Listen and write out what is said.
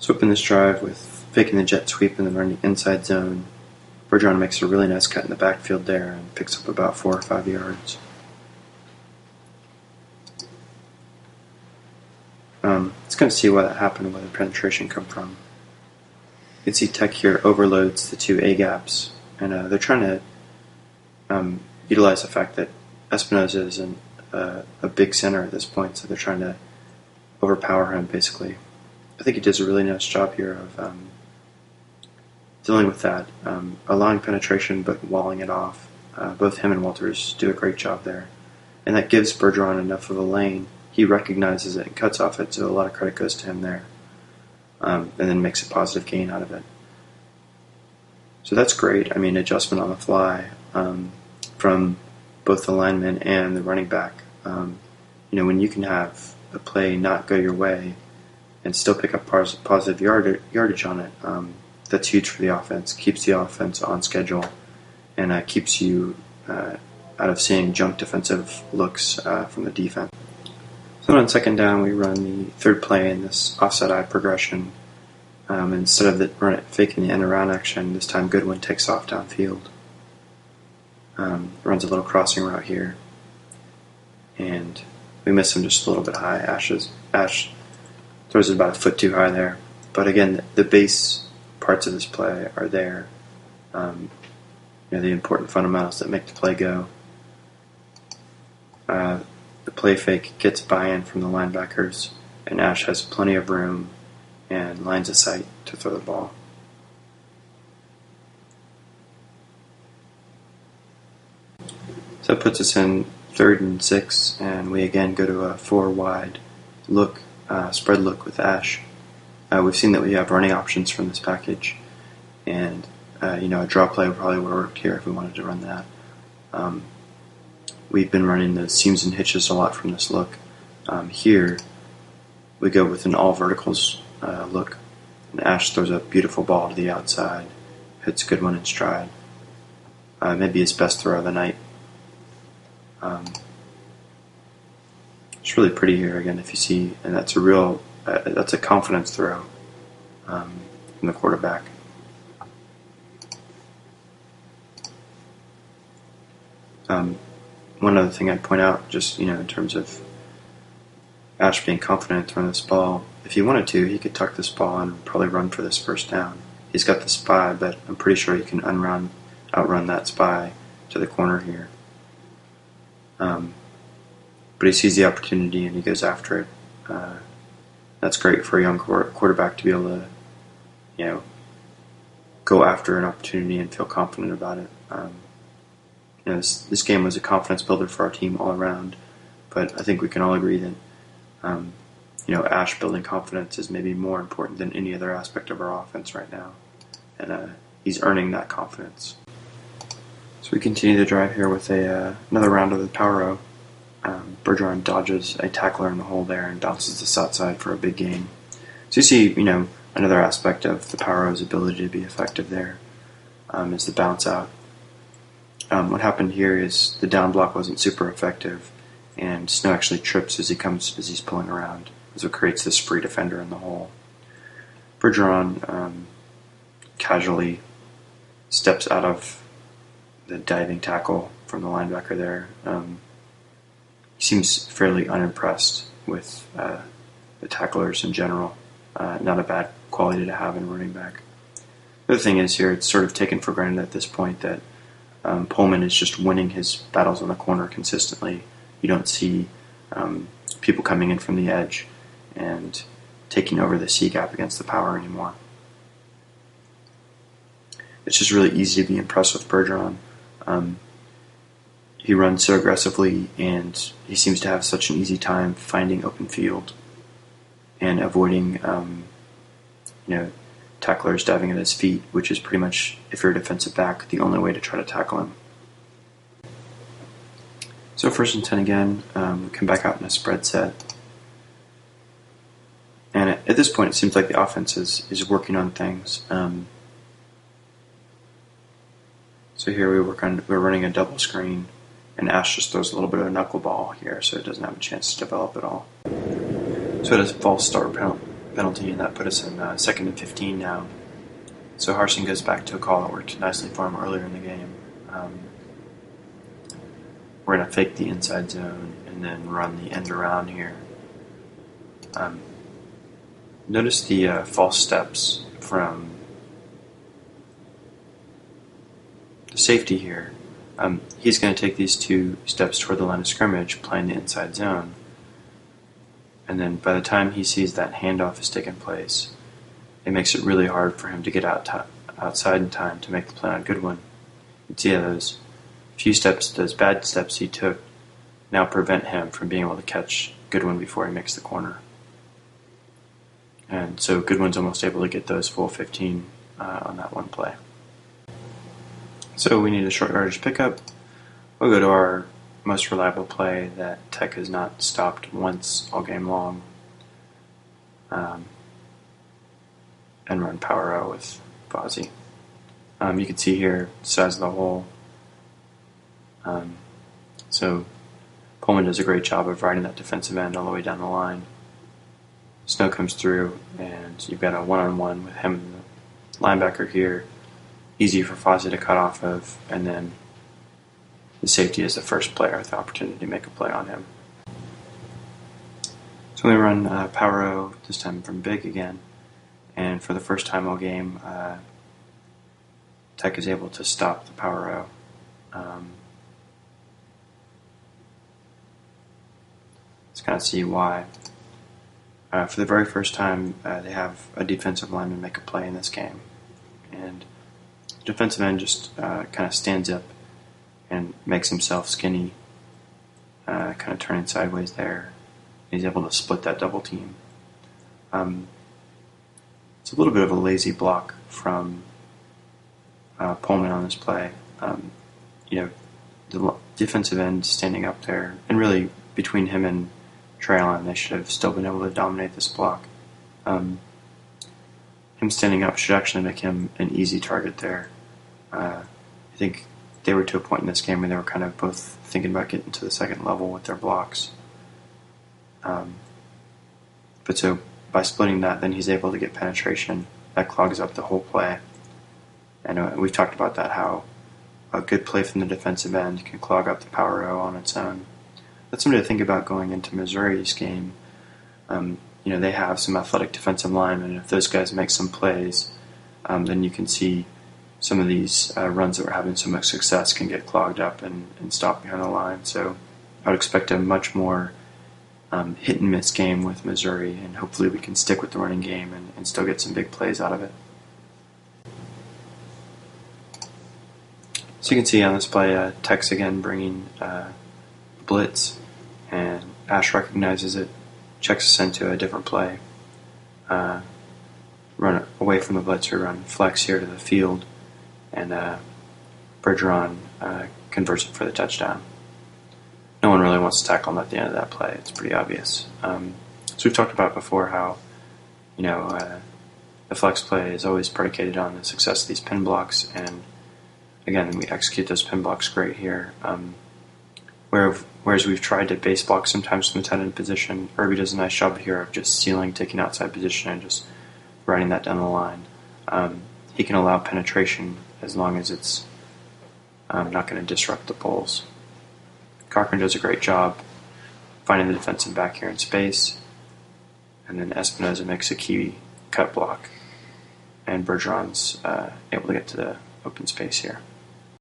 So open this drive with faking the jet sweep and then running inside zone. Bergeron makes a really nice cut in the backfield there and picks up about 4 or 5 yards. Let's kind of see why that happened and where the penetration come from. You can see Tech here overloads the 2 A gaps, and they're trying to utilize the fact that Espinoza isn't a big center at this point, so they're trying to overpower him basically. I think he does a really nice job here of dealing with that, allowing penetration but walling it off. Both him and Walters do a great job there, and that gives Bergeron enough of a lane. He recognizes it and cuts off it, so a lot of credit goes to him there, and then makes a positive gain out of it. So that's great. I mean, adjustment on the fly from both the lineman and the running back. When you can have a play not go your way and still pick up positive yardage on it, that's huge for the offense. Keeps the offense on schedule and keeps you out of seeing junk defensive looks from the defense. So on second down, we run the third play in this offside eye progression. Instead of faking the end around action, this time Goodwin takes off downfield. Runs a little crossing route here, and we miss him just a little bit high. Ash throws it about a foot too high there, but again, the base parts of this play are there. The important fundamentals that make the play go. The play fake gets buy-in from the linebackers, and Ash has plenty of room and lines of sight to throw the ball. So that puts us in 3rd and 6, and we again go to a 4-wide look, spread look with Ash. We've seen that we have running options from this package, and a draw play would probably work here if we wanted to run that. We've been running the seams and hitches a lot from this look. Here, we go with an all verticals look, and Ash throws a beautiful ball to the outside, hits Goodwin in stride. Maybe his best throw of the night. It's really pretty here again if you see, and that's a confidence throw from the quarterback. One other thing I'd point out, just in terms of Ash being confident throwing this ball, if he wanted to, he could tuck this ball and probably run for this first down. He's got the spy, but I'm pretty sure he can outrun that spy to the corner here. But he sees the opportunity and he goes after it. That's great for a young quarterback to be able to, go after an opportunity and feel confident about it. This game was a confidence builder for our team all around, but I think we can all agree that Ash building confidence is maybe more important than any other aspect of our offense right now, and he's earning that confidence. So we continue the drive here with another round of the power row. Bergeron dodges a tackler in the hole there and bounces this outside for a big gain. So you see, another aspect of the power row's ability to be effective there is the bounce out. What happened here is the down block wasn't super effective, and Snow actually trips as he's pulling around, so it creates this free defender in the hole. Bergeron casually steps out of the diving tackle from the linebacker there. He seems fairly unimpressed with the tacklers in general. Not a bad quality to have in running back. The other thing is here, it's sort of taken for granted at this point that Pullman is just winning his battles on the corner consistently. You don't see people coming in from the edge and taking over the C gap against the power anymore. It's just really easy to be impressed with Bergeron. He runs so aggressively, and he seems to have such an easy time finding open field and avoiding, tacklers diving at his feet, which is pretty much, if you're a defensive back, the only way to try to tackle him. So 1st and 10 again, we come back out in a spread set. And at this point, it seems like the offense is working on things. So here we're running a double screen, and Ash just throws a little bit of a knuckleball here, so it doesn't have a chance to develop at all. So it is a false start penalty, and that put us in 2nd and 15 now. So Harsin goes back to a call that worked nicely for him earlier in the game. We're going to fake the inside zone and then run the end around here. Notice the false steps from the safety here. He's going to take these 2 steps toward the line of scrimmage, playing the inside zone. And then by the time he sees that handoff has taken place, it makes it really hard for him to get outside in time to make the play on Goodwin. You can see how those few steps, those bad steps he took, now prevent him from being able to catch Goodwin before he makes the corner. And so Goodwin's almost able to get those full 15 on that one play. So we need a short yardage pickup. We'll go to our most reliable play that Tech has not stopped once all game long, and run power O with Fozzie. You can see here the size of the hole. So Pullman does a great job of riding that defensive end all the way down the line. Snow comes through, and you've got a one-on-one with him and the linebacker here. Easy for Fozzie to cut off of, and then the safety is the first player with the opportunity to make a play on him. So we run power O, this time from Big again, and for the first time all game, Tech is able to stop the power O. Let's kind of see why. For the very first time, they have a defensive lineman make a play in this game, and the defensive end just kind of stands up and makes himself skinny, kind of turning sideways there. He's able to split that double team. It's a little bit of a lazy block from Pullman on this play. The defensive end standing up there, and really between him and Traylon, they should have still been able to dominate this block. Him standing up should actually make him an easy target there. I think they were to a point in this game where they were kind of both thinking about getting to the second level with their blocks. But so by splitting that, then he's able to get penetration. That clogs up the whole play. And we've talked about that, how a good play from the defensive end can clog up the power O on its own. That's something to think about going into Missouri's game. They have some athletic defensive linemen, and if those guys make some plays, then you can see some of these runs that we're having so much success can get clogged up and stop behind the line. So I would expect a much more hit and miss game with Missouri, and hopefully we can stick with the running game and still get some big plays out of it. So you can see on this play, Tech's again bringing blitz, and Ash recognizes it, checks us into a different play, run away from the blitzer, run flex here to the field, and Bergeron converts it for the touchdown. No one really wants to tackle him at the end of that play. It's pretty obvious. So we've talked about before how the flex play is always predicated on the success of these pin blocks, and again, we execute those pin blocks great here. Whereas we've tried to base block sometimes from the tight end position, Irby does a nice job here of just sealing, taking outside position, and just riding that down the line. He can allow penetration as long as it's not going to disrupt the poles. Cochran does a great job finding the defensive back here in space, and then Espinoza makes a key cut block, and Bergeron's able to get to the open space here.